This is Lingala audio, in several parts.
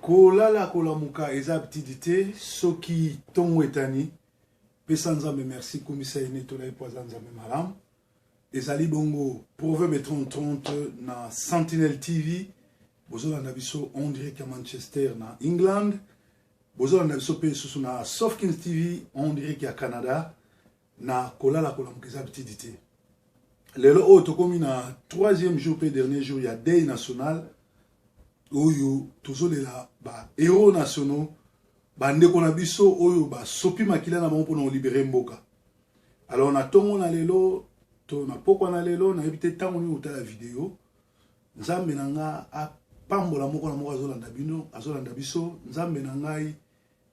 kolala kolamuka eza petitité soki tongo etani pesa nzambe merci komisa ene tola epoza nzambe malamu ezali bongo Proverbe 30-30 na Sentinel TV bozolanda biso on direct ya Manchester na England bozolanda biso pe susu na Sofkins TV on direct ya Canada na kolala kolamuka eza petitité lelo oyo tokomi na 3e jour pe dernier jour ya Day National oyo tozolela ba héros nationaux ba ndeko na biso oyo ba sopi makila na bango mpona libérer mboka. Alors na tongo na lelo to na pokwa na lelo na ebite tango ni utala video nzambe na nga a pambola moko na moko azolanda biso nzambe na ngai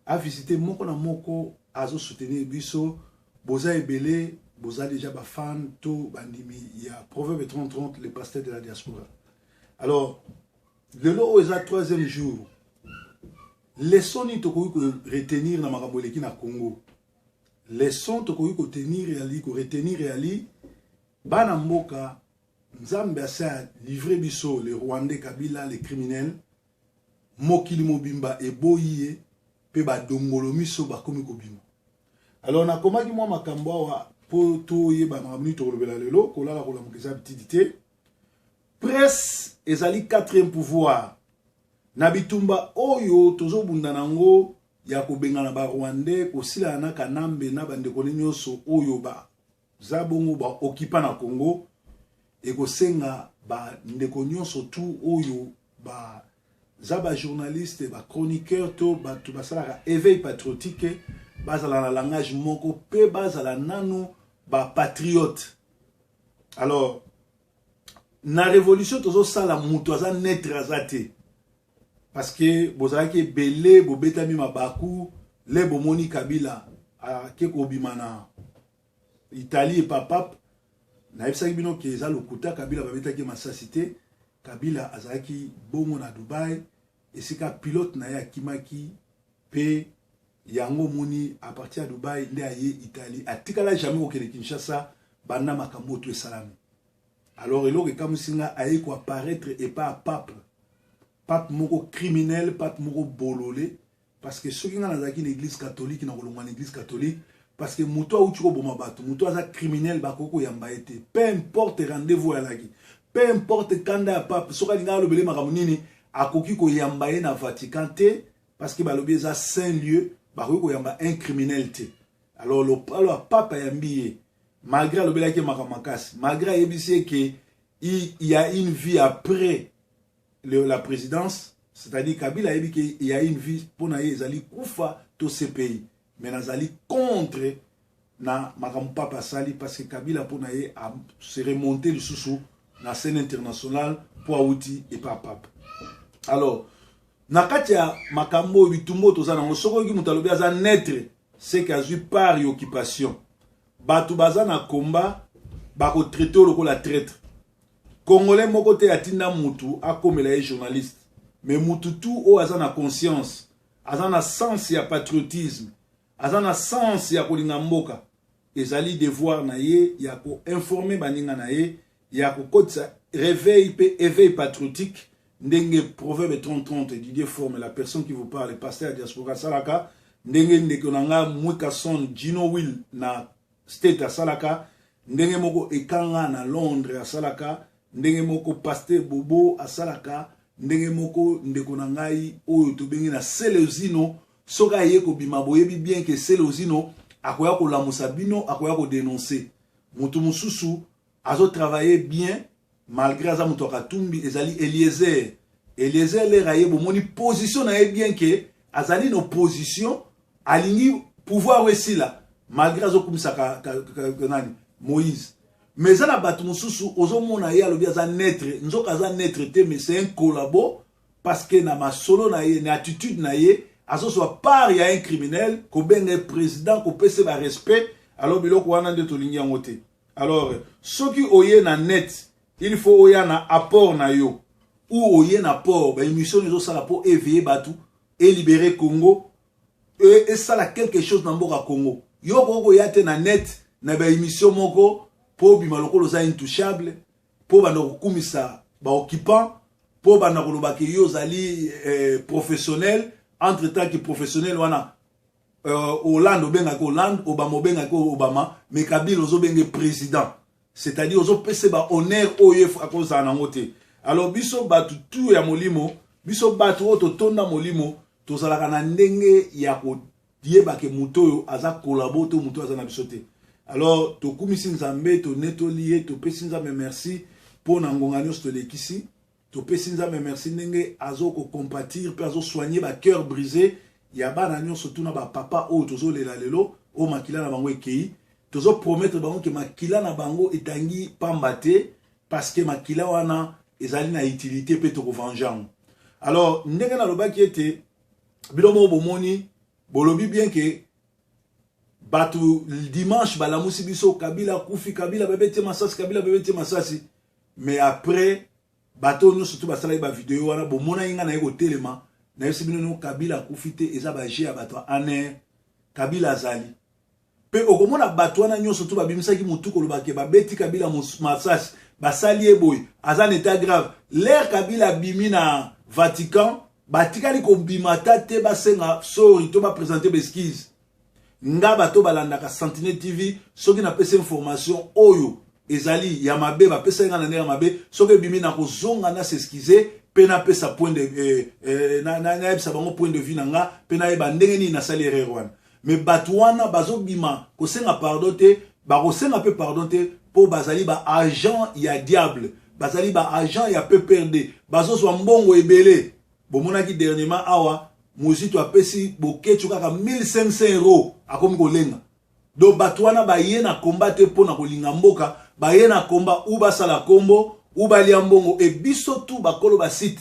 a visiter moko na moko azo soutenir biso boza ebele boza déjà ba fan to bandimi ya Proverbe 30-30 les pasteurs de la diaspora. Alors lelo eza 3e jour leçon ni tokoki ko retenir na makambo leki na Congo leçon tokoki ko retenir reali bana mboka nzambe asa livrer biso les Rwandais Kabila les criminels mokili mobimba eboyiye pe ba dongolo miso bakomi kobima. Alors na komaki mwa makambo awa po to yeba makambo ni tokolobela lelo kolala kolamuka eza petitité. Presse ezali 4e pouvoir na bitumba oyo tozobunda nango ya kobengana ba Rwandais kosila na kanambe na bandeko nyonso oyo ba zabongo ba okipa na Congo ekosenga ba ndeko nyonso tu oyo ba zaba journaliste ba chroniqueur to ba tu basala éveil patriotique bazala na langage moko pe bazala nanu ba patriote. Alors na révolution tozo sala mutu aza netre azate parce que bozalaki belé bobetami mabaku le bomoni Kabila a keko bimana Italie et papap na ebisaki bino ke eza lokuta Kabila babetaki masasité Kabila azalaki bongo na Dubai esika pilote na ya kimaki pe yango moni à partir de Dubai nde aye Italie atikala jamais kokende Kinshasa banda makambo to esalami. Alors il aurait comme si a apparaître et pas pape. Pape moko criminel, pape moko bololé. Parce que ceux qui sont dans l'église catholique, dans l'église catholique, parce que moutoua ou tu ko boma bato, moutoua za criminel bakoko yamba été. Peu importe rendez-vous à lagi. Peu importe kanda pape, soka linga lobele makamunini, akoki ko yamba na Vatican te, parce que balobé za saint lieu, bakoko ko yamba un criminel te. Alors le pape a yambié. Malgré le belaki makamakasi, malgré il y a une vie après la présidence, c'est-à-dire Kabila il y a une vie pour naïe zali kufa tous ces pays, mais nazali contre na makampapa sali parce que Kabila pour naïe a se remonter le sous na scène internationale pour outi et pas pape. Alors nakatia makambo bitumbo tozana osoko ki mutalobi aza netre c'est qu'azu par occupation. Batu bazana komba bako traité lokola traître. Congolais moko te atinda mutu akomela ye journaliste. Mais mutu tout o azana conscience, azana sens ya patriotisme, azana sens ya kolinga mboka. Ezali devoir na ye ya ko informer baninga na ye, ya ko kotsa réveil pe éveil patriotique ndenge Proverbe 30-30 Didier forme la personne qui vous parle le pasteur diaspora salaka ndenge ndeko nanga mweka son Gino Will na state à Salaka, ndenge moko ekanga na Londres à Salaka, ndenge moko pasteur Bobo à Salaka, ndenge moko ndeko na ngai oyo to bengi na Selezino, soka yeko bimaboyebi bien que Selezino akoya ko lamusa bino, akoya ko dénoncer. Mutu mususu azo travailler bien malgré za mutu akatumbi ezali Eliezer. Eliezer le raye bo moni position na ye bien que azali no position alingi pouvoir aussi là. Malgré azokumisa nani Moïse mais ça na batu mususu ozomona ye alobi aza netre nzoka aza netre te mais c'est un collabo parce que na masolo na ye na attitude na ye azo soit part ya un criminel ko benga président ko pese ba respect alors biloko wana nde tolingi yango te. Alors soki oye na net il faut oya na apport na yo ou oye na port ba émission zo sala pour éveiller batu et libérer Congo et ça la quelque chose dans mboka Congo. Yoko yate na net na ba émission moko po bima lokolo za intouchable po ba no kumisa ba occupant pour bana koloba ke yo zali professionnel entre tant que professionnel wana Hollande obenga ko Hollande, Obama obenga ko Obama, mais Kabila ozo benga président. C'est-à-dire ozo pese ba honneur oyo a cause na ngote. Alors biso batu tout ya molimo, biso batu oto tonda molimo, to zalaka na ndenge ya ko dieba ke muto aza collabo to muto aza na bisote. Alors to kumisi nzambe to netolié to pesi nzambe merci pour na ngonga nyos to lekisi. To pesi nzambe merci ndenge azo ko compatir pe azo soigner ba cœur brisé. Ya bana nyonso tuna ba papa o tozo lela lelo o makila na bango ekei tozo promettre bango ke makila na bango etangi pambate parce que makila wana ezali na utilité pe to ko vengeance. Alors ndenge na lobaki ete bilomo bomoni bolobi bien que batu dimanche balamusi biso Kabila kufi Kabila bebete masasi Kabila bebete masasi, mais après bato nyonso tu basala ba vidéo wana bomona inga na yeko telema na yesi bino Kabila kufite eza ba jia bato ane Kabila azali pe okomona bato wana nyonso tu babimisaki mutuko lobake babeti Kabila masasi basali eboy aza état grave l'air Kabila bimi na Vatican batikali ko bimata te basenga sorry to ba présenter besquise nga bato balandaka Sentinelle TV soki na pesa information oyo ezali ya mabe ba pesa nga na ndenge mabe soki bimi na kozonga na s'excuser pe na pesa point de na ebisa bango point de vue nanga pe na eba ndenge ni na sali erreur wana, mais bato wana bazo bima kosenga pardon te ba kosenga pe pardon te po bazali ba agent ya diable bazali ba agent ya PPRD bazo so mbongo ebele bomonaki dernièrement awa muzito apesi bokechu kaka 1500 € akomi kolenga do bato wana ba yena combattre po na kolinga mboka ba yena komba uba sala kombo uba lia mbongo e biso tu bakolo ba site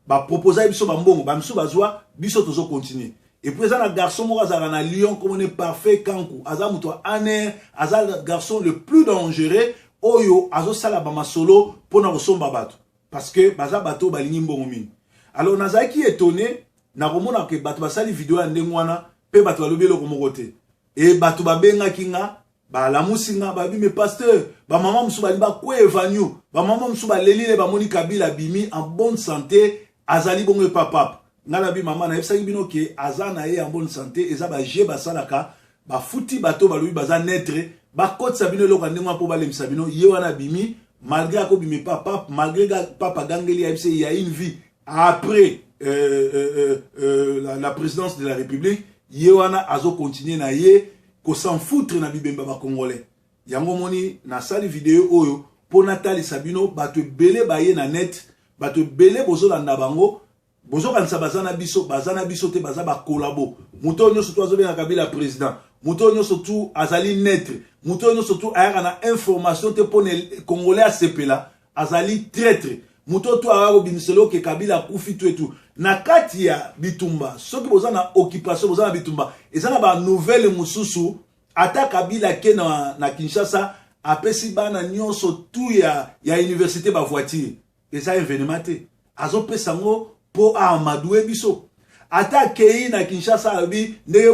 ba proposer biso ba mbongo ba miso bazwa biso tozo continuer. Et puis ça na garçon mo azala na Lyon comme on est parfait kanku aza muto aner aza garçon le plus dangereux oyo azo sala ba masolo pona kosomba bato parce que baza bato balingi mbongo mini. Alors nazaki étonné na komona ke bato basali vidéo ya ndenge wana pe bato balobelo komoko te et bato babenga kinga ba la musinga ba bi me pasteur ba maman musu ba limba ko evanyu ba maman musu ba lelile ba moni Kabila bimi en bonne santé azali bongo papa ngala bi maman na yebisa bino ke azana ye en bonne santé eza ba je ba salaka ba futi bato ba lobi baza netre ba kotsa bino loko ndengwa po ba lemisa bino ye wana bimi malgré ko bimi papa malgré papa gangeli yebisa il y a une vie après la présidence de la République ye wana azo continuer na ye ko s'en foutre na bibemba ba congolais yango moni na sali vidéo oyo po natali sabino bato belé baye na net bato belé bozo landa bango bozo kanisa bazana biso te baza ba collabo muto nyo surtout azo benga Kabila président muto nyo surtout azali net muto nyo surtout ayaka na information te po ne congolais asepela azali traître muto tu awa bimiselo ke Kabila kufi tu etu na kati ya bitumba soki boza na occupation boza na bitumba ezana ba nouvelle mususu ata Kabila ke na Kinshasa apesi bana nyonso tu ya université ba voiture eza événement te azo pesa ngo po amadoué biso ata kei na Kinshasa abi ndenge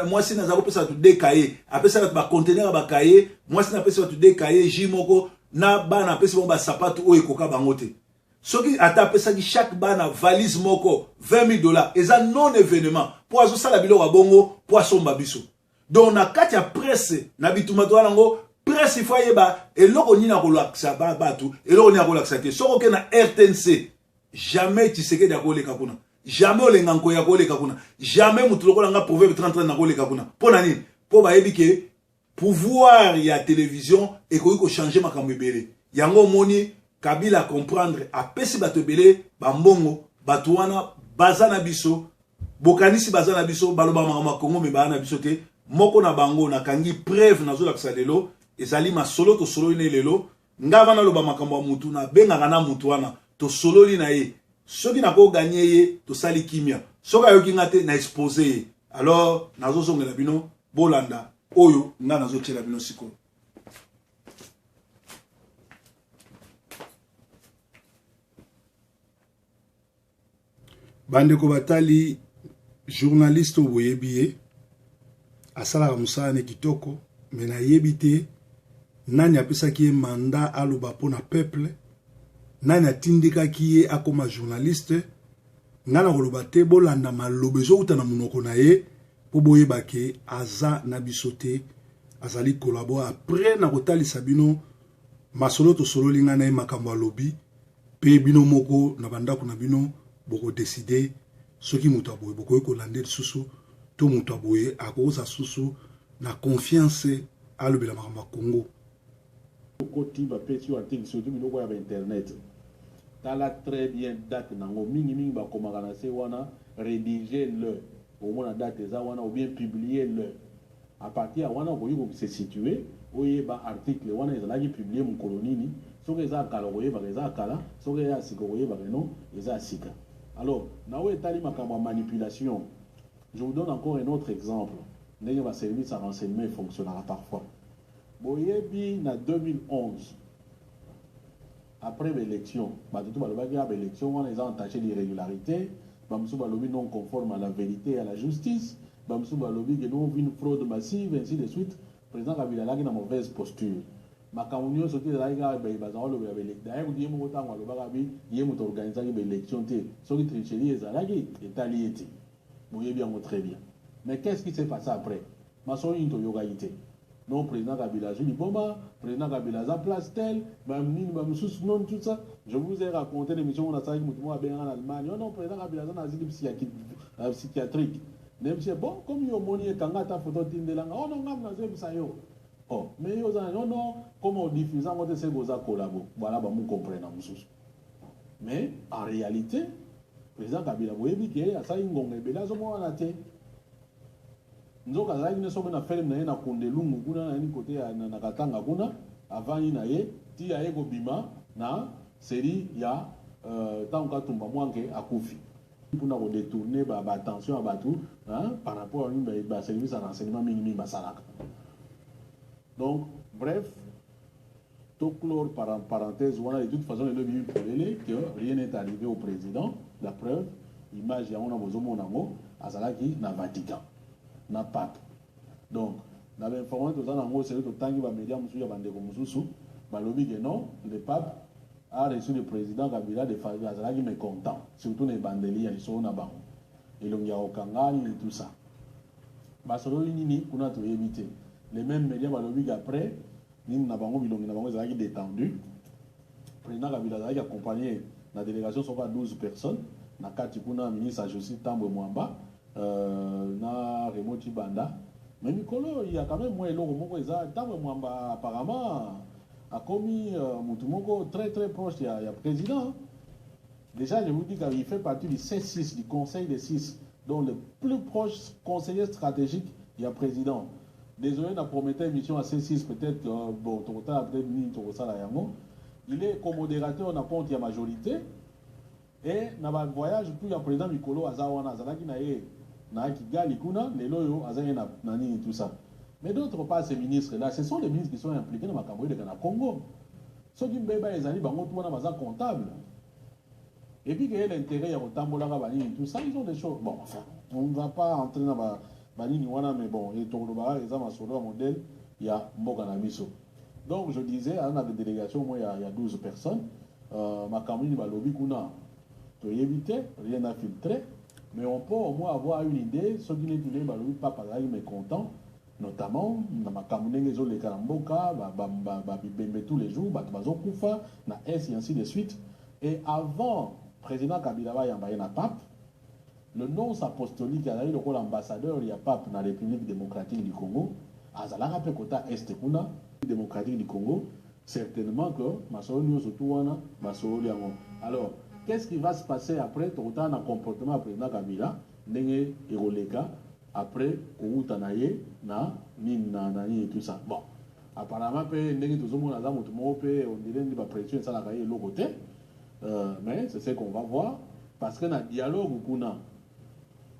mwasi na za kopesa tu dekaye apesa ba conteneur ba kaye mwasi na pesa tu dekaye jimoko na bana apesi ba sapato o ekoka bango te. Soki ata pesa ki chaque bana valise moko $20 eza non événement pour azo sala biloko bongo pour asomba biso. Donc na kati ya presse na bituma to lango presse il faut yeba eloko nina ko laksa ba batu eloko nina ko laksa te soko ke na RTNC jamais Tshisekedi ya koleka kuna jamais olenga nko ya koleka kuna jamais mutu lokola nga proverbe 33 na koleka kuna pona nini po ba yebi ke pouvoir ya télévision ekoki ko changer makambo ebele yango moni Kabila comprendre apesi bato belé bambongo bato wana bazana biso bokanisi bazana biso baloba makama Kongo me bana biso te moko na bango na kangi preuve nazo lakisa lelo ezali masolo to solo ine lelo ngava na loba makambo mutu na benga kana mutu wana to solo li na ye soki na ko gagner ye to sali kimia soka yoki ngate na exposer ye alors nazo zongela bino bolanda oyo nga nazo tshela bino siko. Bandeko batali journaliste oboyebi asala musala ne kitoko mais na yebi te nani apesaki ye mandat aloba pona peuple nani atindikaki ye akoma journaliste ngana koloba te bolanda maloba ezouta na monoko na ye po boyeba ke aza na biso te azali kolabo après na kotalisa bino masolo tosololi nga na ye makambo alobi pe bino moko na bandako na bino boko décider soki moto aboye bokoki kolanda lisusu to moto aboye akokosa susu na confiance alobela makambo ya Congo koti ba peti article surtout biloko ya internet tala très bien date nango mingi ba komaka na se wana rédiger le au moins date za wana ou bien publier le à partir wana koyi ko se situer oyeba article wana ezalaki publier mu kolonini soki eza kala koyeba eza kala soki eza sika koyeba non eza sika. Alors nawe etali makambo manipulation. Je vous donne encore un autre exemple. Ndenge ba service à renseignement fonctionnera parfois. Boyebi na 2011 après l'élection, tout l'élection, on les a entachés d'irrégularité, Bamsou Balobi non conforme à la vérité et à la justice, Bamsou Balobi qui non une fraude massive, ainsi de suite. Le président Kabila a une mauvaise posture. Ma communion sauté de la gare, d'ailleurs, vous dites, vous avez organisé l'élection, ce qui tricherie est zalagi, est allié. Vous voyez bien, très bien. Mais qu'est-ce qui s'est passé après? Ma soeur, une yogaïté. Non, président Kabila, je dis, bon, président Kabila, a place telle, non, tout ça. Je vous ai raconté l'émission, on a ça, en Allemagne. Non, président Kabila, a un asile psychiatrique. Même si, bon, comme il y a monnaie, quand on a photo de langue, oh non, on a oh, mais non, non, comme on diffuse, on a des collabos. Voilà, nous comprenons. Mais, en réalité, président Kabila, vous voyez qu'il y a ça, il y a ça, nzoka zaki ne sobe na film na ye na kondelungu kuna na ni côté na katanga kuna avant na ye ti ya ego bima na série ya tanka tumba mwanke akufi pour ko détourner ba attention à batu par rapport à ba service à renseignement minimum basalaka. Donc bref tout clore par parenthèse voilà de toute façon le but que rien n'est arrivé au président. La preuve image ya on a besoin nango azalaki na Vatican na pape. Donc, dans l'information, tout ça, dans le série, tout le temps, il va me dire, monsieur, que non, le pape a reçu le président Kabila de Fabien Azalaki, mais content. Surtout les bandeliers, ils sont là-bas. Et le Okangani et tout ça. Basolo Nini, on a tout évité. Les mêmes médias, après, ils ont détendu. Le président Kabila Azalaki accompagné la délégation, sur 12 personnes. Na Katikuna, ministre Josi Tambo Mwamba. Na Remoti Banda. Mais Nicolo, il y a quand même moins de gens apparemment a commis Moutoumoko très très proche du président. Déjà, je vous dis qu'il fait partie du C6, du conseil des 6, dont le plus proche conseiller stratégique du président. Désolé, on a promis une mission à C6, peut-être, bon, peut-être, il est co-modérateur, on a pas la majorité. Et dans le voyage, tout le président Nicolo Azawana, Azalaki Naye. Tout ça. Mais d'autres pas ces ministres-là, ce sont les ministres qui sont impliqués dans le Congo. Ceux qui sont comptables. Et puis qu'il y a l'intérêt, tout ça, ils ont des choses. Bon, enfin, on ne va pas entrer dans la mais bon, et tout le modèle, il y a Mbokanabiso. Donc, je disais, à la délégation, moi, il y a 12 personnes. Ma campagne, rien à filtrer. Mais on peut au moins avoir une idée, ceux qui n'étaient pas mécontents, notamment, dans ma campagne, les Karamboka, tous les jours, Bazokoufa, na S et ainsi de suite. Et avant, le président Kabila Yambaye na pape, le nonce apostolique a eu le rôle ambassadeur, il y a pape dans la République démocratique du Congo, Azalaka Pekota Est Kuna, démocratique du Congo, certainement que Masolo Sotuana, Masolo Liamo. Alors, qu'est-ce qui va se passer après tout le temps dans le comportement du président Kabila, Nenge Eroleka, après Koutanaye, et tout ça. Bon, apparemment, Nenge Tozomo Nazam, on dirait que la pression est à l'autre côté, mais c'est ce qu'on va voir, parce que dans le dialogue,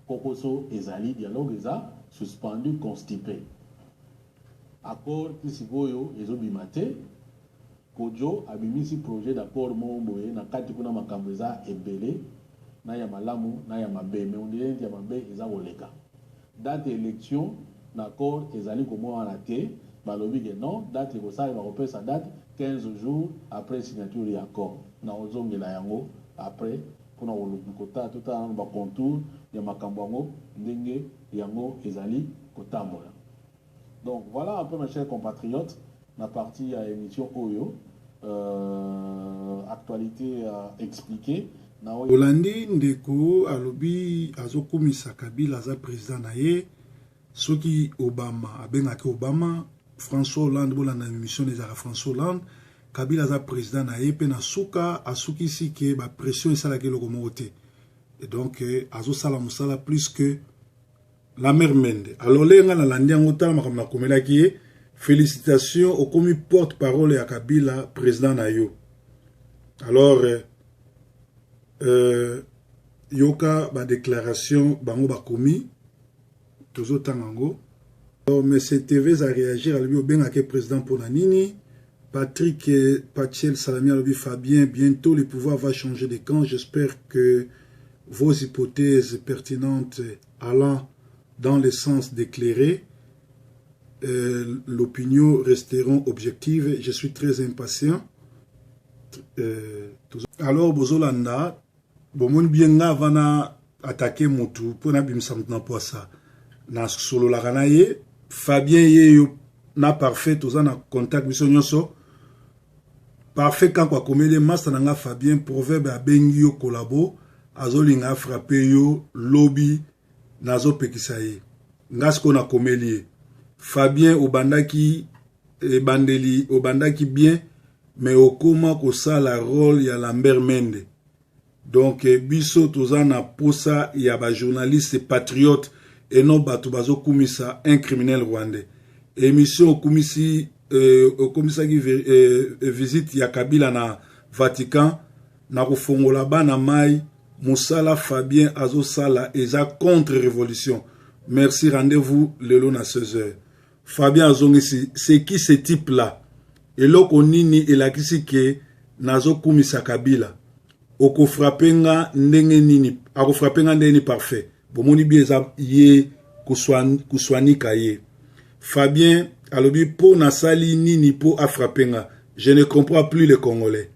Kokoso et Zali, dialogue est suspendu, constipé. Accord, Tisigoyo, et Zobimate. Kojo a mis ce projet d'accord Momboé, na kati kuna makambeza ebele, na ya malamu, na ya mabe, mais on dirait que ya mabe eza oleka. Date élection, d'accord, ezali komo en raté, balobi que non, date ko ça va repère sa date, 15 jours après signature de l'accord. Na ozongela yango après pour na olukota tout à ba contour ya makambo ndenge yango ezali kotambola. Donc voilà un peu mes chers compatriotes la partie à émission Oyo actualité expliquée. Olandi ndeko alobi azokumisa Kabila za président na ye soki Obama abengaki Obama François Hollande bolanda émission des François Hollande Kabila za président na ye pe na suka asukisi ke ba pression esalaki eloko moko te et donc azosala mosala plus que la mère Mende. Alors lenga na landi yango tala makambo na komelaki ye félicitations au commis porte-parole ya Kabila président na yo. Alors yoka ba déclaration bango ba commis tozo tangango. Alors mais TV a réagir à lui au benga ke président pour nini. Patrick Pachel Salami Alobi Fabien, bientôt le pouvoir va changer de camp. J'espère que vos hypothèses pertinentes allant dans le sens d'éclairer l'opinion resteront objectives. Je suis très impatient. Alors, Bozolanda, Bomon Bienga vana attaquer Moutou pour n'abimsam na poisa. Na solo la ganaye, Fabien ye na parfait, tous en contact bisonyoso. Parfait quand quoi comme les masses nanga Fabien proverbe a bengi yo kolabo azolinga frappé yo lobby nazo pekisaye ngasko na komelie Fabien obandaki bandeli obandaki bien mais okoma ko sala rôle ya Lambert Mende donc biso tozana posa ya ba journaliste patriote et non bato bazo kumisa un criminel rwandais émission kumisi au commissaire qui visite ya Kabila na Vatican na kufongola bana mai Moussala Fabien Azosala eza contre-révolution. Merci, rendez-vous lelo na 16h. Fabien Azongisi, c'est qui ce type là? Et loko nini elakisi ke nazo kumisa Kabila. Oko frappenga ndenge nini? Ako frappenga ndenge parfait. Bomoni bieza ye kuswani kaye. Fabien alobi po nasali nini po afrapenga. Je ne comprends plus les Congolais.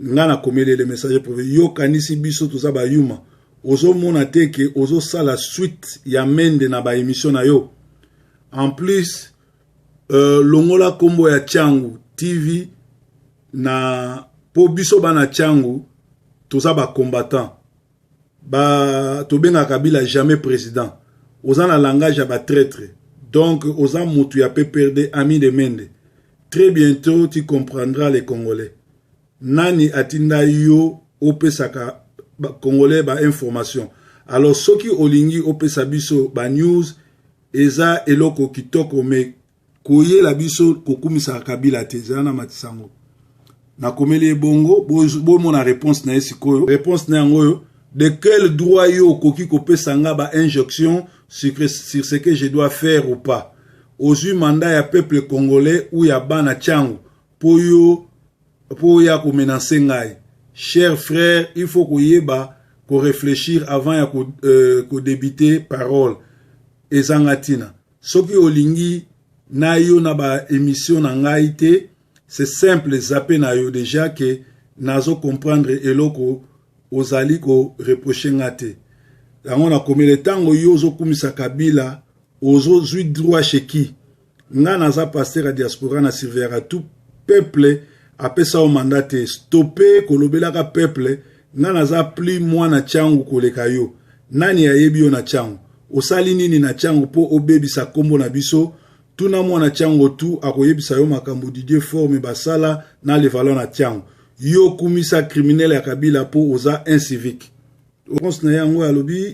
Ngana komele le message pour yo kanisi biso to za ba yuma. Ozo mona teke ozo sala suite ya mende na ba émission na yo. En plus longola kombo ya Changu TV na po biso bana Changu to za ba combattant. Ba to benga Kabila jamais président. Oza na langage ya ba traître. Donc, aux amis, tu as perdu ami de Mende. Très bientôt, tu comprendras les Congolais. Nani atinda yo opesaka Congolais ba information. Alors, ceux qui olingi opesa biso ba news, eza eloko kitoko me koye la biso kokumisa Kabila te zana matisango. Na komeli bongo, bo mona réponse na esikoyo. Réponse na yango de quel droit yo koki kopesa nga ba injonction sur ce que je dois faire ou pas. Ozu mandat ya peuple congolais ou ya bana Changu po ya ko menacer ngai. Chers frères, il faut ko yeba ko réfléchir avant ya ko débiter parole. Ezangatina. Soki olingi na yo na ba émission na ngai te, c'est simple zapper na yo déjà que nazo comprendre eloko ozali ko reprocher ngate. Yango na komele tango yo zo kumisa Kabila ozo zui droit chez qui nga naza pasteur a diaspora na surveillera tout peuple apesa au mandate stopper kolobelaka peuple nga naza pli mwana Changu koleka yo nani ayebi yo na Changu osali nini na Changu po obebisa kombo na biso tuna mwana Changu tu akoyebisa yo makambo Didier forme basala na le valeur na Changu yo kumisa criminel ya Kabila po oza incivique.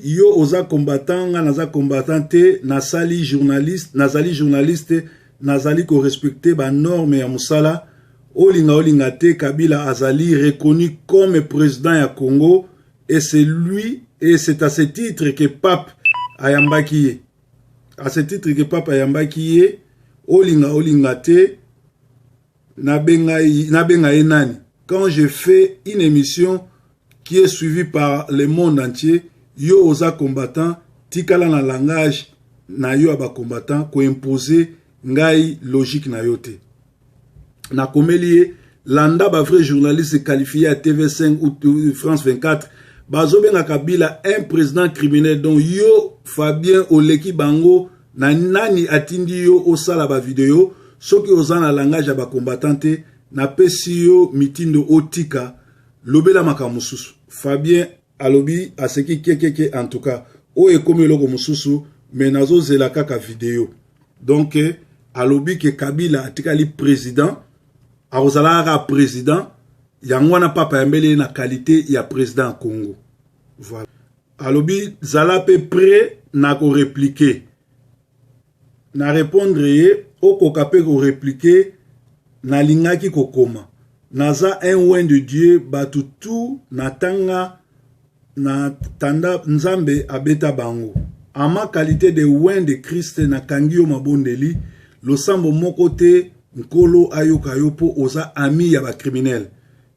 Yo oza combattant nga naza combattant te nazali journaliste nazali ko respecter ba norme ya musala olinga te Kabila azali reconnu comme président ya Congo et c'est lui et c'est à ce titre que Pape ayambaki ye olinga te nabenga ye nani. Quand je fais une émission qui est suivi par le monde entier, yo oza combattant, tikala na langage na yo aba combattant ko imposer ngai logique na yote. Na komelie landa ba vrai journaliste qualifié à TV5 ou France 24 bazobenga Kabila un président criminel. Donc yo Fabien Oleki Bango na nani atindi yo osala ba vidéo soki ozana langage ya ba combattante na pesi yo mitindo otika lobela makamususu. Fabien alobi aseki kekeke en tout cas o ekomi loko mususu mais nazo zela kaka vidéo. Donc alobi ke Kabila atikali président aozalara président yangwana papa yambele na qualité ya président Congo. Voilà. Alobi zala pe prêt na ko répliquer. Na répondre ye okoka pe ko répliquer na lingaki kokoma. Naza un oin de Dieu batu tout na tanga na tanda nzambe abeta bango. Ama qualité de oin de Christ na kangio mabondeli lo sambo moko te nkolo ayoka yopo oza ami ya ba criminel.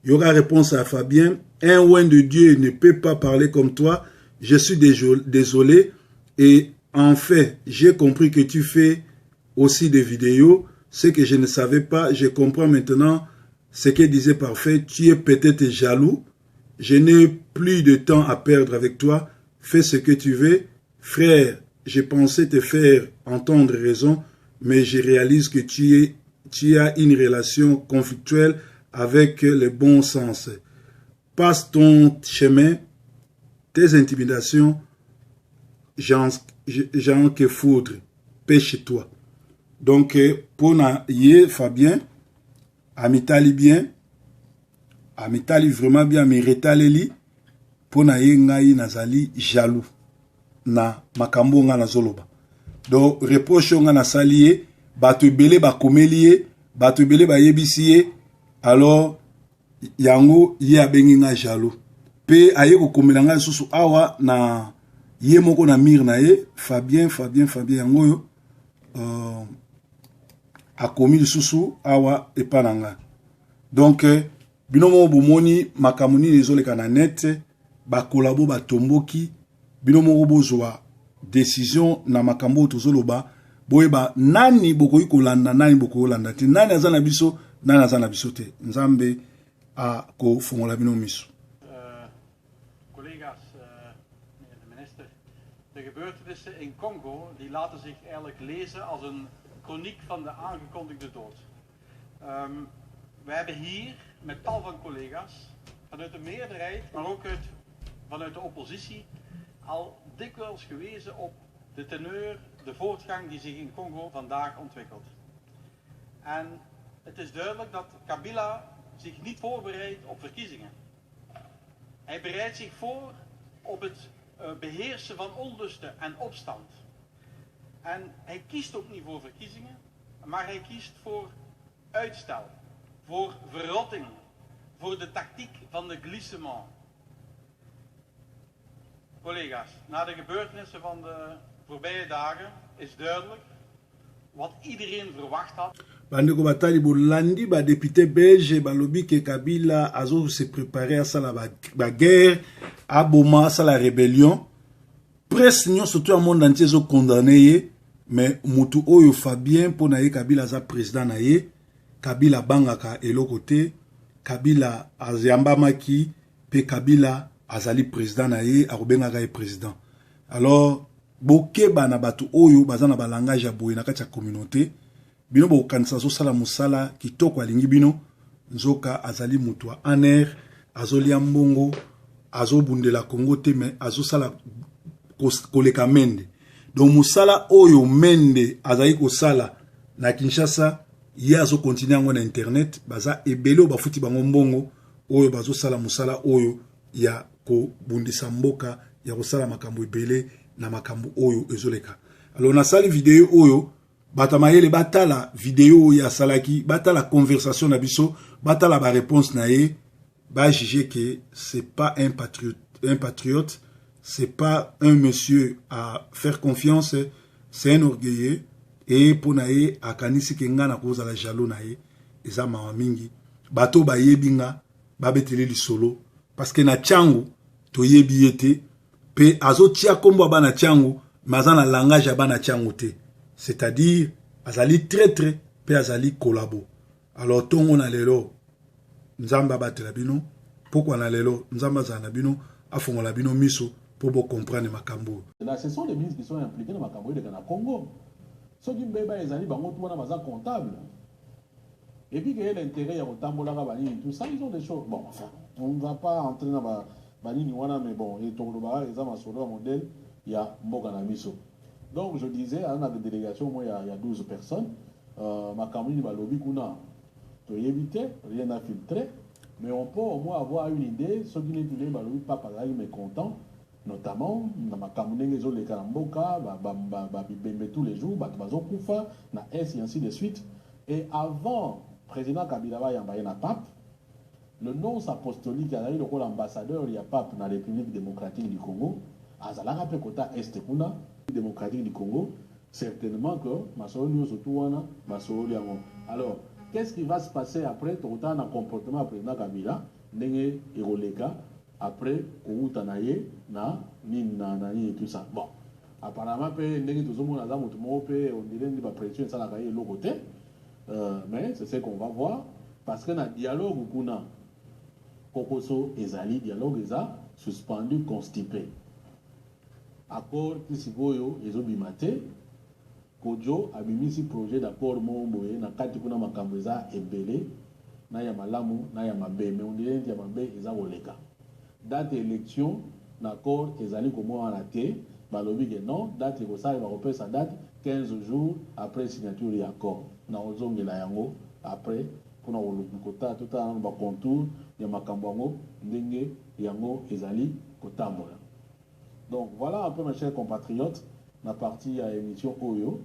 Yoga réponse à Fabien, un oin de Dieu ne peut pas parler comme toi, je suis désolé et en fait, j'ai compris que tu fais aussi des vidéos, ce que je ne savais pas, je comprends maintenant ce que disait Parfait, tu es peut-être jaloux, je n'ai plus de temps à perdre avec toi, fais ce que tu veux, frère, je pensais te faire entendre raison, mais je réalise que tu as une relation conflictuelle avec le bon sens. Passe ton chemin, tes intimidations, j'en que foudre, pêche-toi. Donc, pour na ye Fabien, amitali bien, amitali vraiment bien, mais retaleli, pour na ye ngai nazali jaloux, na makambo nga na zoloba. Donc, reproche nga na saliye, batu bele ba komelie, batu bele ba yebisiye, alors yango ye abengi nga jaloux. Pe aye ko komela nga susu awa na ye moko na mir na ye, Fabien yango yo, a komi susu awa epananga. Donc, binomo bomoni makamuni nezoleka na net, ba kolabo ba tomboki, binomo bozwa décision na makambo tozoloba, boyeba nani bokoyi kolanda nani bokoyi kolanda te, nani azana biso nani azana biso te. Nzambe a ko fongola bino miso. Collega's, meneer de minister, de gebeurtenissen in Congo die laten zich eigenlijk lezen als een chroniek van de aangekondigde dood. Wij hebben hier met tal van collega's vanuit de meerderheid, maar ook vanuit de oppositie al dikwijls gewezen op de teneur, de voortgang die zich in Congo vandaag ontwikkelt. En het is duidelijk dat Kabila zich niet voorbereidt op verkiezingen. Hij bereidt zich voor op het beheersen van onlusten en opstand. En hij kiest ook niet voor verkiezingen, maar hij kiest voor uitstel, voor verrotting, voor de tactiek van de glissement. Collega's, na de gebeurtenissen van de voorbije dagen is duidelijk wat iedereen verwacht had. Bandeko batali bolandi ba député belge balobi ke Kabila azo se préparer à sala ba guerre, à boma sala rébellion. Presse nyon surtout à monde entier zo condamné, mais mutu oyo Fabien pona ye Kabila za président na ye, Kabila bangaka eloko te, Kabila azamba maki pe Kabila azali président na ye, arobengaka ye président. Alors bokeba na batu oyo bazana ba langage ya boye na kati ya communauté. Bino bo kanisa zo sala musala kitoko alingi bino nzoka azali mutu wa aner azolia mbongo azobundela Congo te mais azosala koleka mende. Donc musala oyo mende azali kosala na Kinshasa ye azo continuer ngo na internet baza ebelo bafuti bango mbongo oyo bazosala musala oyo ya ko bundisa mboka ya kosala makambo ebele na makambo oyo ezoleka. Alors na sali vidéo oyo batamayele batala vidéo ya salaki, batala conversation na biso, batala ba réponse na ye, ba juger que c'est pas un patriote, c'est pas un monsieur à faire confiance, c'est un orgueilleux et pour na ye akanisi ke nga na koza la jalo na ye, eza mawa mingi, bato ba yebinga, ba betele li solo, parce que na tiango to yebi yete, pe azo tia kombo ba na tiango, maza na langage ba na tiango te. C'est-à-dire, azali traître, pe azali collabo. Alors, ton on a lelo, nzamba batela bino pourquoi na lelo nzamba za na bino afongola bino miso pour comprendre makambo. Là, ce sont les ministres qui sont impliqués dans makambo de Congo. Ceux qui beba les alliés bango tout baza comptable. Et puis qu'il y a l'intérêt à Otambola Bani tout ça, ils ont des choses. Bon, enfin, on ne va pas entrer dans Bani Niwana, mais bon, et Toloba, les hommes sur leur modèle, il y a Mbogana Miso. Donc je disais, à une délégation, moi, il y a 12 personnes. Makambo ni balobi kuna, tu éviter, rien à filtrer. Mais on peut au moins avoir une idée, ceux qui ne disent pas papa là, il est content, notamment dans ma campagne les autres les karamboka, bimbe tous les jours, bazo kufa, na S et ainsi de suite. Et avant président Kabila va y envoyer na pape, le nom apostolique a eu le rôle ambassadeur il y a pape dans la République démocratique du Congo, azalaka pe kota est kuna démocratique du Congo, certainement que masolo surtout wana masolo yango. Alors qu'est-ce qui va se passer après tout le un comportement président Kabila ndenge iroleka après koutanaye na nani et tout ça. Bon, apparemment pe ndenge tozomona za mutu mo pe on dirait ni ba pression ça la kaye le côté. Mais c'est ce qu'on va voir parce que na dialogue kuna kokoso ezali dialogue eza suspendu constipé. Accord kisikoyo ezobimate Kojo abimisi projet d'accord momboye na kati kuna makambo eza ebele na ya malamu na ya mabe mais on dirait ya mabe eza koleka date élection na accord ezali komo na te balobi que non date ko ça va repasser sa date 15 jours après signature ya accord na ozongela yango après pour na kota tout en ba contour ya makambo yango ndenge yango ezali kotambola. Donc voilà un peu mes chers compatriotes la partie à émission Oyo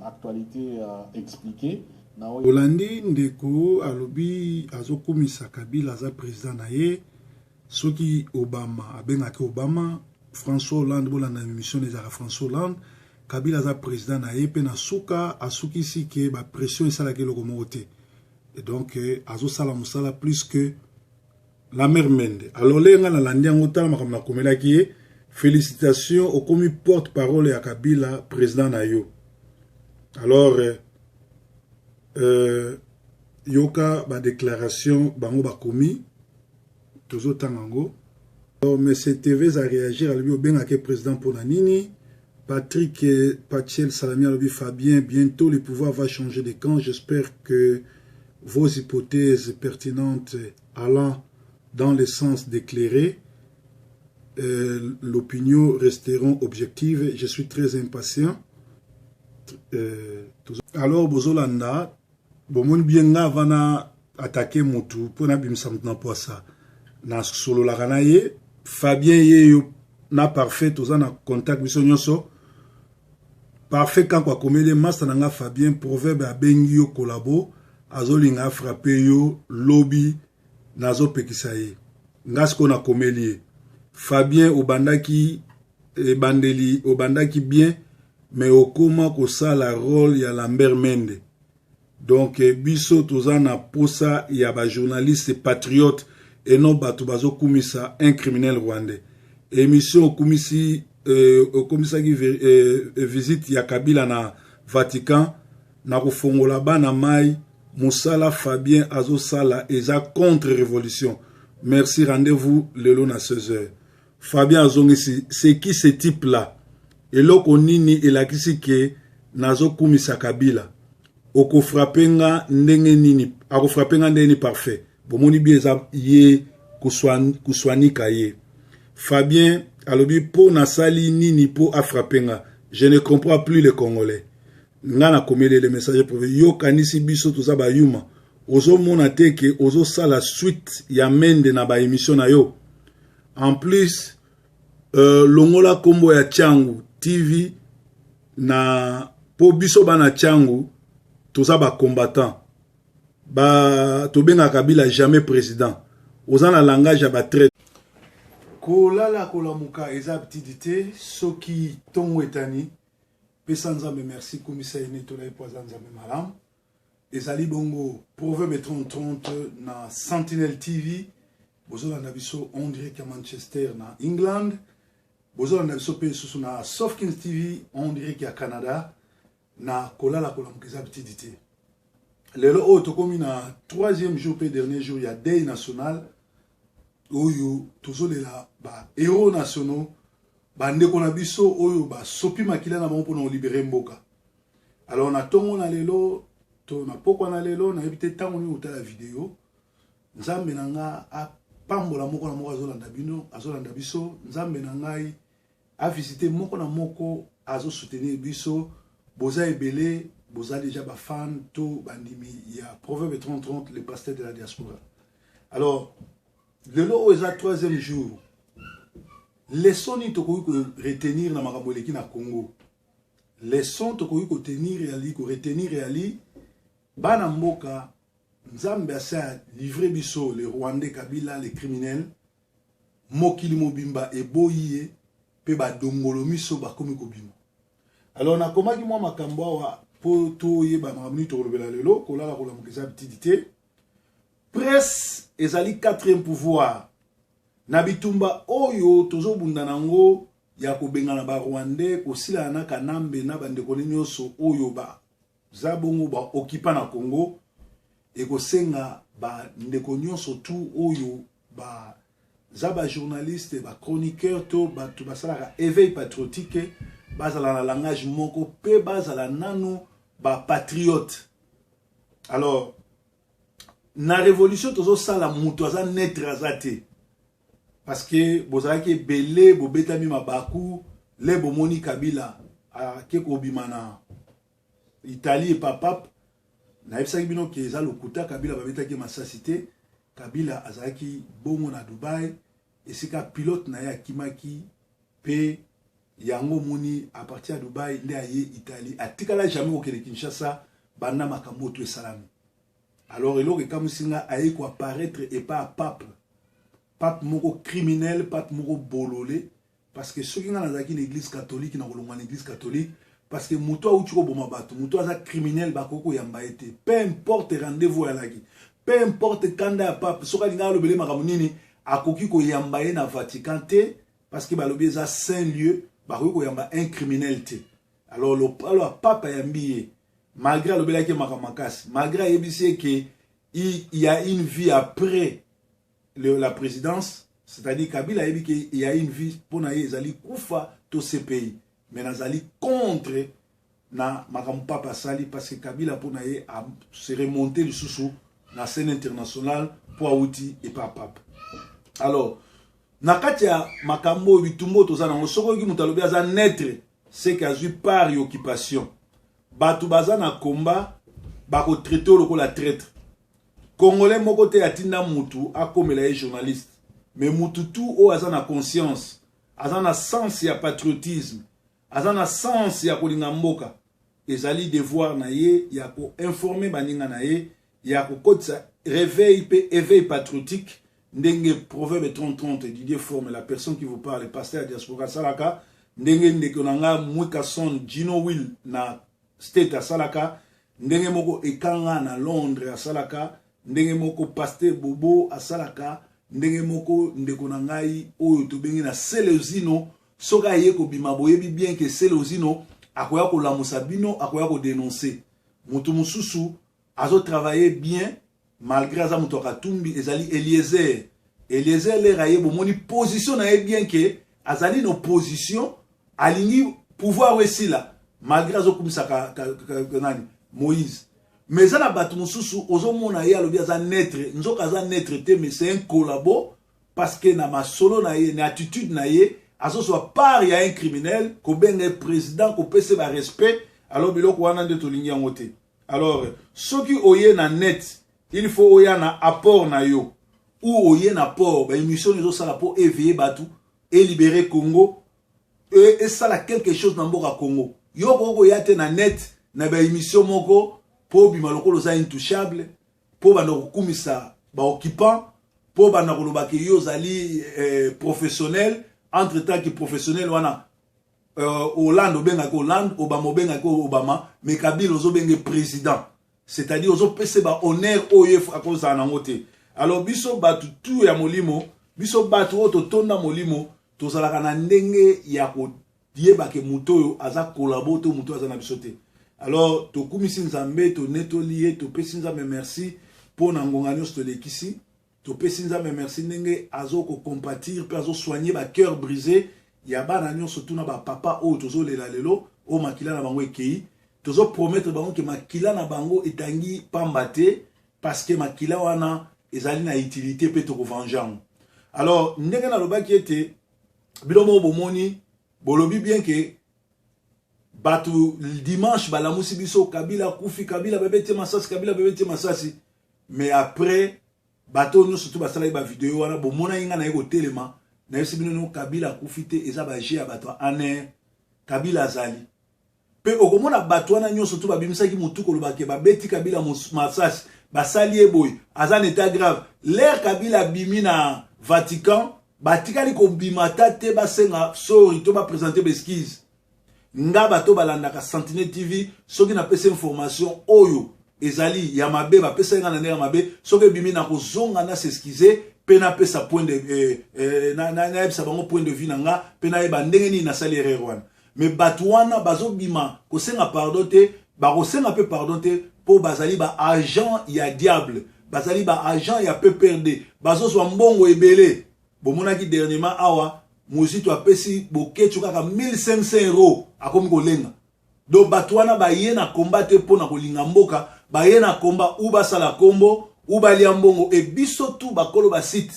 actualité expliquée. Olandi ndeko alobi azokomisa Kabila za président na ye soki Obama abengaki Obama François Hollande bolanda émission des François Hollande Kabila za président na ye pe na suka asukisi ke ba pression esalaki lokomo te et donc azosala musala plus que la mère Mende. Alors lenga na landi yango tala makamna komelaki ye. Félicitations au commis porte-parole à Kabila, président Nayo. Alors, yoka ba déclaration bango ba commis toujours tangango. Alors, M. TV a réagi à lui au bien avec président pour Nanini. Patrick et Pachel Salami a dit Fabien, bientôt le pouvoir va changer de camp. J'espère que vos hypothèses pertinentes allant dans le sens d'éclairer l'opinion resteront objectives. Je suis très impatient. Alors, Bozolanda, bon bien nga vana attaquer Moutou pour na bimsam na poisa. Na solo la kanaye, Fabien ye na parfait tous en contact bisonyoso. Parfait quand quoi comédie master nanga Fabien proverbe a bengi yo collabo azolinga frappé yo lobby nazo pekisaye. Ngasko na comédie. Fabien Obandaki Bandeli Obandaki bien mais okoma ko ça la rôle ya Lambert Mende. Donc biso tozana posa ya ba journaliste patriote et non batu bazo kumisa un criminel rwandais. Émission kumisi komisa ki visite ya Kabila na Vatican na kofongola bana mai musala Fabien azo sala eza contre révolution. Merci, rendez-vous le long à 16h. Fabien Azongisi, c'est qui ce type-là? Et l'oko nini et la kisi ke nazo kumisa Kabila. Oko frappenga ndenge nini, ako frappenga ndenge parfait. Bomoni bieza ye kuswani kaye. Fabien alobi po nasali nini po a frappenga. Je ne comprends plus le Congolais. Ngana komele le message pour yo kanisi biso toza ba yuma. Ozo monate ke ozo sala suite ya Mende na ba émission na yo. En plus longola kombo ya Changu TV na po biso bana Changu toza ba combattant. Ba tobenga Kabila jamais président. Oza na langage ya ba traite. Kolala kolamuka eza petite soki tongo etani pesa nzambe merci commissaire Netola epoza nzambe malam. Ezali bongo Proverbe 30 na Sentinel TV. Bozola na biso on dirait qu'à Manchester na England. Bozola na biso pe susu na Sofkins TV on dirait qu'à Canada na kolala kolamuka eza petite. lelo oyo comme na 3e jour pe dernier jour il y a deuil national oyo tozolela ba héros nationaux bandeko na biso oyo ba sopi makila na bango mpona libérer mboka. Alors na tongo na lelo to na pokwa na lelo na ebite tango ni otala vidéo nzambe na nga apambola moko na moko azolanda biso nzambe na ngai a visité moko na moko azo soutenir biso boza ebele boza déjà ba fan to bandimi ya Proverbe 30 les pasteurs de la diaspora. Alors lelo oyo eza 3e jour leçon ni tokoki ko retenir na makambo eleki na Congo. Leçon tokoki ko retenir reali bana mboka nzambe asa livré biso les Rwandais Kabila les criminels mokili mobimba eboyiye pe ba dongolo miso ba komi ko bima. Alors na komaki mwa makambo awa po to yeba makambo to kolobela lelo kolala kola mokisa petitité presse ezali 4e pouvoir na bitumba oyo tozobunda nango ya kobengana ba Rwandais kosila na kanambe na bandeko nyonso oyo ba zabongo ba okipa na Congo et kosenga ba ndeko nyonso tu oyo ba zaba journaliste ba chroniqueur to ba tu basala éveil patriotique bazala na langage moko pe bazala nanu ba patriote. Alors na révolution tozo sala mutu aza netre azate parce que bozalaki belé bobetami mabaku le bomoni Kabila a keko bimana Italie et papap na ebisaki bino ke eza lokuta Kabila babetaki masasité Kabila azalaki bongo na Dubai esika pilote na ya kimaki pe yango moni à partir de Dubai nde aye Italie atikala jamais okele Kinshasa banda makambo to esalami. Alors il aurait comme si nga aye ko apparaître et pas pape moko criminel, pape moko bololé parce que ceux qui nga nazaki l'église catholique na kolongwa l'église catholique parce que muto a utuko boma bato muto aza criminel bakoko yamba été peu importe rendez-vous alaki peu importe kanda ya pape soka linga lobele makambo nini akoki ko yamba ye na Vatican te parce que balobi eza saint lieu bakoki ko yamba un criminel te. Alors le pape yambi malgré le belaki makamakasi malgré yebisi que il y a une vie après la présidence, c'est-à-dire Kabila yebi que il y a une vie pour na ezali kufa to ce pays mais nazali contre na makambo papa sali parce que Kabila pour na a se remonter le sous na scène internationale pour outi et pas pape. Alors nakati ya makambo bitumbo to zana soko ki mutalobi aza netre c'est qu'azui par occupation batu baza na combat bako traiter lokola traître Congolais moko te atinda mutu akomela ye journaliste mais mutu tout o aza na conscience aza na sens ya patriotisme aza na sens ya kolinga mboka ezali devoir na ye ya ko informer baninga na ye ya ko kotsa réveil pe éveil patriotique ndenge Proverbe 30 Didier Forme la personne qui vous parle pasteur diaspora salaka ndenge ndeko nanga mwika son Gino Will na state salaka ndenge moko ekanga na Londres a salaka ndenge moko pasteur Bobo a salaka ndenge moko ndeko nangai oyo to bengi na Selezino soka ye ko bima boyebi bien que Selezino akoya ko lamusa bino akoya ko dénoncer mutu mususu azo travailler bien malgré ça mutu akatumbi ezali Eliezer le raye bomoni position na ye bien que azali no position alingi pouvoir aussi là malgré azo kumisa ka nani Moïse mais ça na batu mususu ozo mona ye alobi aza netre nzoka aza netre te mais c'est un collabo parce que na masolo na ye na attitude na ye azo soit part ya un criminel ko benga président ko pese ba respect alors biloko wana nde tolingi yango te. Alors soki oye na net il faut oya na apport na yo ou oye na port ba émission les sala pour éveiller batu et libérer Congo et ça la quelque chose na mboka Congo yo ko ya te na net na ba émission moko po bima lokolo za intouchable po ba no kumisa ba occupant po ba na koloba ke yo zali professionnel entre temps que professionnel wana Hollande obenga ko Hollande Obama obenga ko Obama mais Kabila ozo benga président c'est-à-dire ozo pese ba honneur oyo akoza na ngote. Alors biso batu tu ya molimo biso batu oto tonda molimo tozalaka na ndenge ya ko dieba ke muto aza collabo to muto aza na biso te. Alors, to kumisi nzambe, to netolié, to pesi nzambe merci pour nangonga nyos to lekisi. To pesi nzambe merci nenge azo ko compatir, pe azo soigner ba cœur brisé. Ya ba na nyos surtout na ba papa o tozo lela lelo, o makila na bango ekei. Tozo promettre bango ke makila na bango etangi pambate parce que makila wana ezali na utilité pe to ko vengeance. Alors, ndenge na loba ki ete bilomo bomoni bolobi bien que batu dimanche balamusi biso Kabila kufi Kabila bebete masasi Kabila bebete masasi mais après bato nous surtout basala ba vidéo wana bomona inga na yeko telema na yesi bino Kabila kufi te eza ba jé bato aner Kabila azali pe okomona bato wana nyo surtout babimisa ki mutuko lobake babeti Kabila masasi basali eboy azan état grave l'air Kabila bimi na Vatican batikali ko bimata te basenga sorry to ba présenter besquise nga bato balandaka Sentinelle TV soki na pesa information oyo ezali ya mabe ba pesa nga na ndenge mabe soki bimi na kozonga na s'excuser pe na pesa point de na pesa bango point de vue nga pe na eba ndenge ni na sali erreur wana mais bato wana bazo bima ko senga pardon te ba ko senga pe pardon te po bazali ba agent ya diable bazali ba agent ya PPRD bazo so mbongo ebele bomona ki dernièrement awa Mouzito a pesi boketu kaka 1500 € akomi kolenga. Do batwana ba ye na combat po na kolinga mboka, ba ye na combat ou ba sala kombo, ou ba lia mbongo e biso tout ba kolo ba site.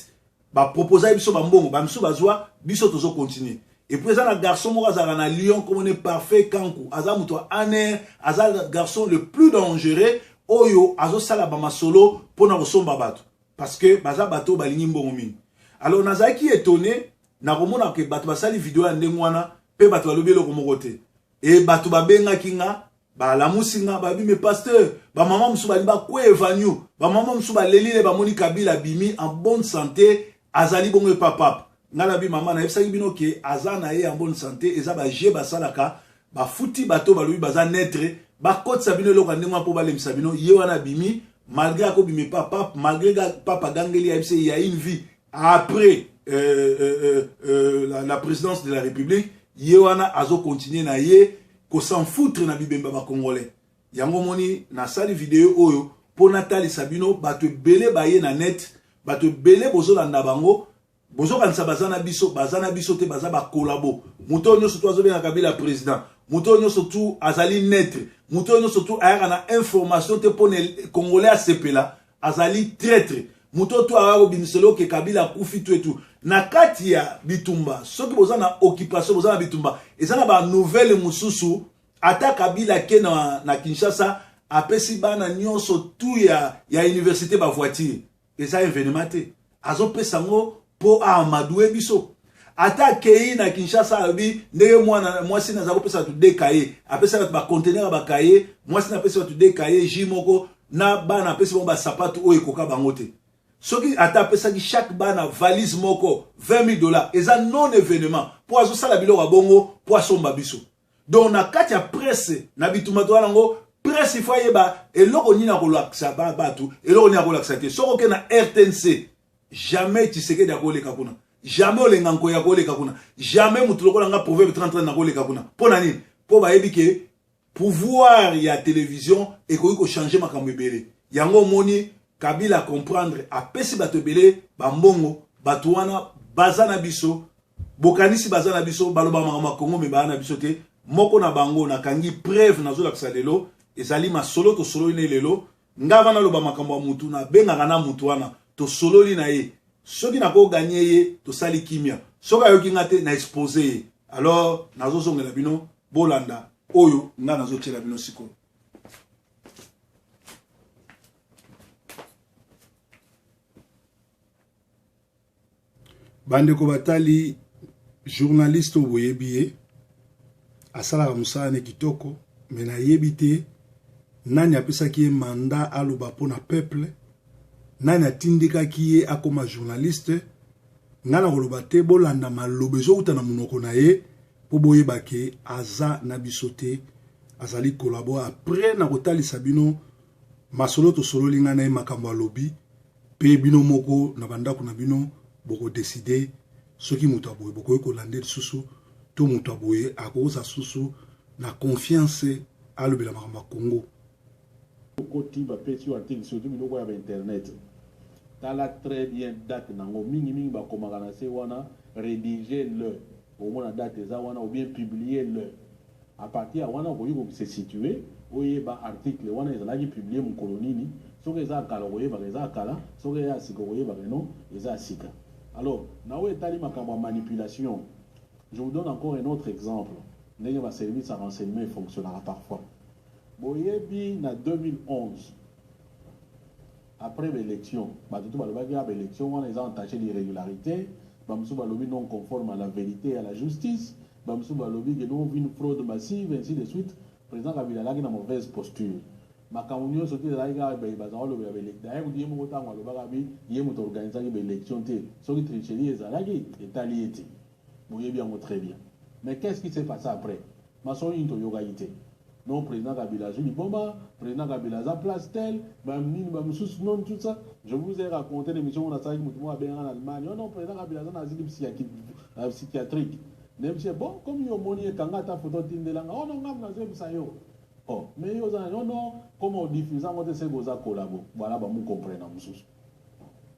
Ba proposer biso ba mbongo, ba mso bazwa, biso tozo continuer. Et puis ça na garçon mo azala na Lyon comme on est parfait kanku. Aza muto aner, aza le garçon le plus dangereux oyo azo sala ba masolo po na kosomba bato. Parce que baza bato ba lingi mbongo mini. Alors nazaki étonné na komona ke bato basali video ya ndenge wana pe bato balobi eloko moko te e bato babengaki nga balamusi nga babi me pasteur bamama mosusu bali bakweva nyu bamama mosusu balelile bamoni Kabila bimi en bonne santé azali bongo epapapa nga nabi mama nayebisaki bino ke aza na ye en bonne santé eza baje basalaka bafuti bato balobi baza netre bakotisa bino eloko ya ndenge wana mpo balemisa bino ye wana bimi malgré akobimi papa malgré papa gangeli ya il y a une vie après la présidence de la République, Yewana azo continuer na ye ko s'en foutre na bibemba ba congolais. Yango moni na sali vidéo oyo po Nathalie Sabino bato belé baye na net, bato belé bozo landa bango, bozo kanisa bazana biso te baza ba collabo. Muto nyo surtout azo bien Kabila président. Muto nyo surtout azali net. Muto nyo surtout aya na information te po ne congolais a sepela azali traître. Muto tu awa bimiselo ke Kabila kufi tu et tout. Na kati ya bitumba, soki boza na occupation boza na bitumba, ezana ba nouvelle mususu ata Kabila ke na Kinshasa apesi bana nyonso tu ya université ba voiture. Eza événement te. Azo pesa ngo po amadoué biso. Ata kei na Kinshasa abi ndenge mwasi na zako pesa tu dekaye, apesa ba conteneur ba kaye, mwasi na pesa tu dekaye jimoko na bana pesa ba sapatu o ekoka bango te. Soki ata pesa ki chaque bana valise moko $20 000 eza non événement pour azo sala biloko bongo pour asomba biso. Donc na kati ya presse na bituma to nango presse ifo yeba eloko ni na kolaksa ba batu eloko ni na kolaksa te soko ke na RTNC jamais Tshisekedi akoleka kuna jamais olenganko ya koleka kuna jamais mutu lokola nga proverbe 33 na koleka kuna pona nini po ba yebi ke pouvoir ya télévision ekoki ko changer makambo ebele yango moni Kabila comprendre apesi bato belé bambongo bato wana bazana biso bokanisi bazana biso baloba makama Kongo me bana biso te moko na bango na kangi preuve na zola ksalelo ezali masolo to solo ine lelo ngava na loba makambo mutu na benga kana mutu wana to solo li na ye soki na ko gagner ye to sali kimia soka yoki ngate na exposer alors nazo zongela bino bolanda oyo nga nazo tshela bino siko. Bandeko batali journaliste oboyebi asala musala ne kitoko mena yebite nani apesaki ye mandat aloba pona peuple nani atindikaki ye akoma journaliste ngana koloba te bolanda malobe ezouta na monoko na ye po boyeba ke aza na biso te azali kolabo après na kotalisa bino masolo to solo linga na ye makambo alobi pe bino moko na bandako na bino boko décider ce qui mutu aboye boko ko lande susu to mutu aboye akoza susu na confiance alobela makambo Congo. Côté ba petit article surtout biloko ya internet. Tala très bien date nango mingi ba komaka na se wana rédiger le au moins la date eza wana ou bien publier le à partir wana ko se situer oyeba article wana ezalaki publier mu kolonini soki eza kala oyeba eza kala soki eza sika oyeba non eza sika. Alors na o etali makambo ya manipulation. Je vous donne encore un autre exemple. Ndenge ba service à renseignement fonctionnera parfois. Boyebi na 2011 après l'élection, l'élection, on les a entachés d'irrégularité, Bamsou Balobi non conforme à la vérité et à la justice, Bamsou Balobi qui non une fraude massive, ainsi de suite. Le président Kabila a une mauvaise posture. Makamunyo sauté de la gare, Bazaro, le l'élection. D'ailleurs, vous dites, vous avez organisé l'élection, sur les tricheries, et Zalagi, et Taliété. Vous voyez bien, très bien. Mais qu'est-ce qui s'est passé après? Maçon Yogaïté. Non, président Kabila, je dis, bon, président Kabila, la place telle, non, tout ça. Je vous ai raconté l'émission où on a salué en Allemagne. Non, président Kabila, on a asile psychiatrique. Même si, bon, comme il y a monnaie, quand on a photo de langue, oh non, on a ça. Oh, mais non, comme on diffuse, on a ces beaux collabos. Voilà, nous comprenons.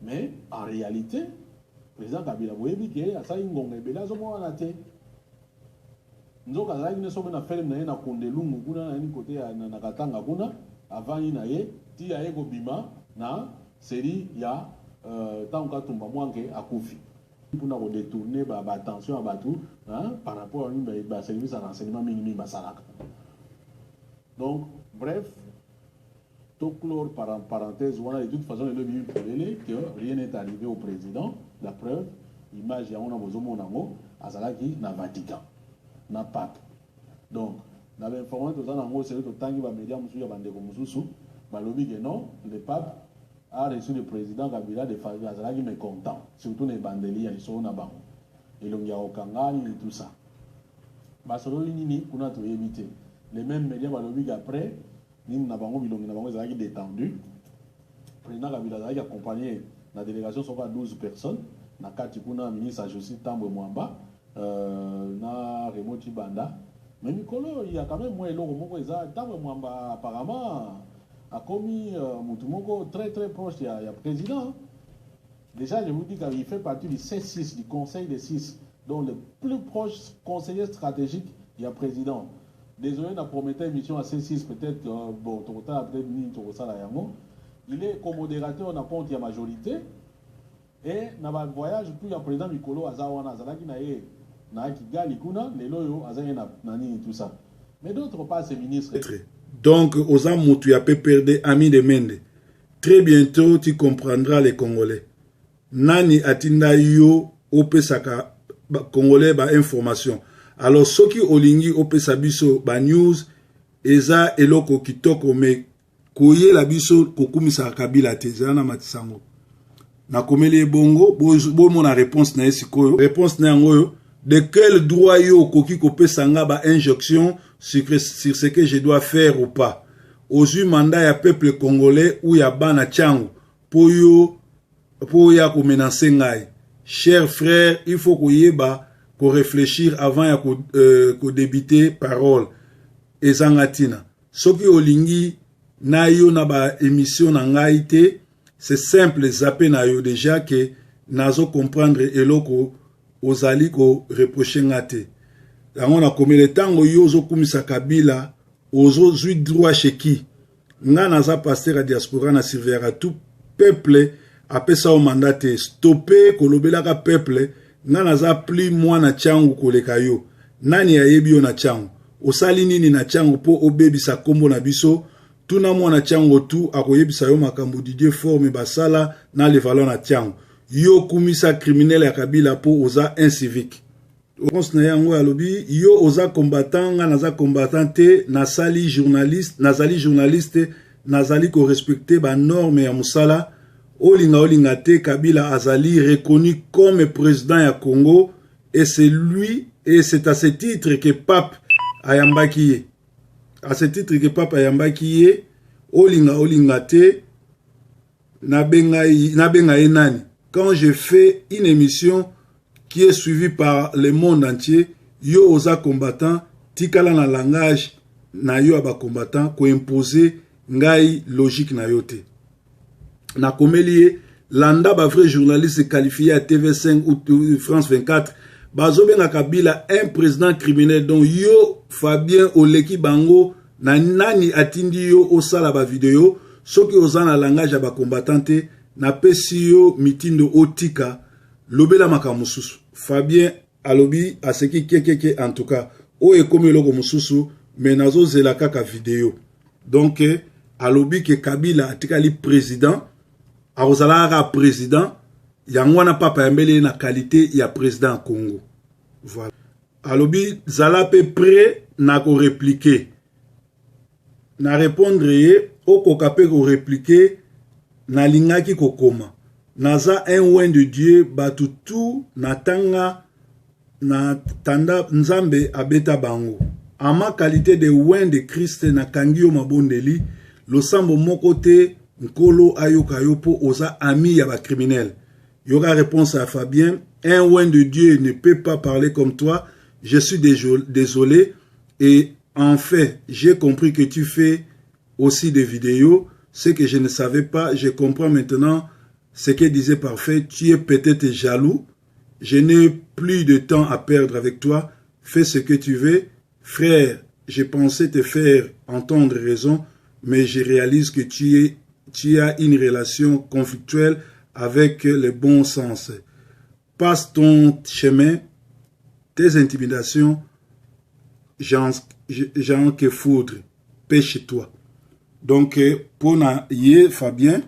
Mais, en réalité, président Kabila, vous voyez qu'il y a ça, il y a ça, nzoka zaki ne somme na film na ye na kondelungu kuna na ni côté na katanga kuna avant na ye ti ya eko bima na série ya tanka tumba mwanke akufi pour na ko détourner ba attention à batu par rapport à une ba service à renseignement minimi basalaka. Donc bref, tout clore par parenthèse voilà de toute façon le but que rien n'est arrivé au président. La preuve image ya on a besoin monango azalaki na Vatican. Na pape. Donc, dans l'information, nous avons c'est que tant que les médias non, le pape a reçu le président Kabila de Fazalaki mécontent, surtout les bandeliers, ils sont là-bas. Et l'on y a aucun et tout ça. Basolo Nini, on a tout évité. Les mêmes médias, après, nous avons détendu. Le président Kabila a accompagné la délégation, sur 12 personnes. Na Katikuna, ministre à Justice Tambo Mwamba. Na Remoti Banda. Mais Nicolo, il y a quand même moins long. Apparemment, a commis Moutoumoko très très proche. Il y a président. Déjà, je vous dis qu'il fait partie du C6, du Conseil des 6, dont le plus proche conseiller stratégique, il y a président. Désolé, on a promis une mission à C6, peut-être, bon, il est co-modérateur, on a compte, il y a majorité. Et dans le voyage, puis il y a président Nicolo Azawana, Azalaki Nae. Tout ça. Mais d'autres pas ces ministres. Donc, aux âmes, tu as perdu ami de Mende. Très bientôt, tu comprendras les Congolais. Nani atinda yo opesaka Congolais ba information. Alors, ceux qui olingi opesa biso ba news, eza eloko kitoko me koye la biso kokumisa Kabila tezana matisango. Na komele bongo, bo mona réponse na esikoyo. Réponse na yango. De quel droit yo koki kope sanga ba injonction sur ce que je dois faire ou pas. Ozu mandat ya peuple congolais ou ya bana changu po ya ko menacer ngai. Chers frères, il faut ko yeba ko réfléchir avant ya ko débiter parole. Ezangatina. Soki olingi na yo na ba émission na ngai te, c'est simple zapper na yo déjà que nazo comprendre eloko ozali ko reprocher ngate. On a comme le temps yozo kumisa Kabila ozo zui droit chez qui nga naza pasteur à diaspora na silvera tout peuple apesa au mandate stopper kolobela ka peuple nga naza pli mwana changu koleka yo nani ayebi yo na changu osali nini na changu po obebisa kombo na biso tuna mwana changu tu akoyebisa yo makambo Didier forme basala na le valeur na changu yo kumisa criminel ya Kabila po oza incivique. Réponse na yango alobi yo oza combattant nga naza combattant te nazali journaliste nazali ko respecter ba norme ya musala olinga te Kabila azali reconnu comme président ya Congo et c'est lui et c'est à ce titre que pape ayambaki ye. À ce titre que pape ayambaki ye olinga te nabenga ye nani. Quand je fais une émission qui est suivie par le monde entier, yo oza combattant, tikala na langage na yo aba combattant ko imposer ngai logique na yo te. Na komeli landa ba vrai journaliste qualifié à TV5 ou France 24 bazo benga Kabila un président criminel dont yo Fabien Oleki Bango na nani atindi yo osala ba vidéo soki ozana langage aba combattante na pesi yo mitindo otika lobela makamususu. Fabien alobi aseki kekeke en tout cas o ekomi loko mususu mais nazo zela kaka vidéo. Donc alobi ke Kabila atikali président Arozala président, Yangwana papa yambele na qualité ya président Congo. Voilà. Alobi zala pe prêt na ko répliquer. Na répondre o kokape ko répliquer na lingaki kokoma. Naza un oin de Dieu batu tout na tanga na tanda nzambe abeta bango. Ama qualité de oin de Christ na kangio mabondeli lo sambo moko te Nkolo ayoka yopo oza ami ya ba criminel. Yoga réponse à Fabien. Un oin de Dieu ne peut pas parler comme toi. Je suis désolé. Et en fait, j'ai compris que tu fais aussi des vidéos. Ce que je ne savais pas, je comprends maintenant ce que disait Parfait. Tu es peut-être jaloux. Je n'ai plus de temps à perdre avec toi. Fais ce que tu veux. Frère, je pensais te faire entendre raison, mais je réalise que tu as une relation conflictuelle avec le bon sens. Passe ton chemin, tes intimidations, j'en que foudre, pêche-toi. Donc, pour ye Fabien,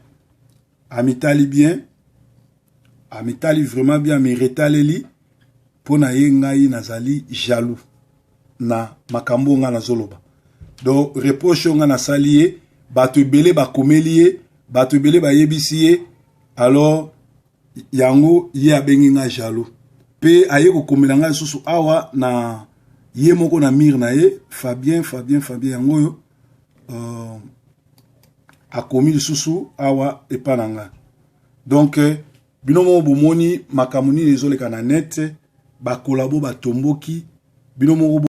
amitali bien, amitali vraiment bien, mais retaleli, pour na ye ngai nazali jaloux, na makambo nga na zoloba. Donc, reproche nga na saliye, batu bele ba komelie, batu bele ba yebisiye, alors yango ye abengi nga jaloux. Pe aye ko komelanga susu awa na ye moko na mir na ye, Fabien yango yo akomi susu awa epananga. Donc binomo bomoni makamuni ezoleka na net ba kolabo ba tomboki binomo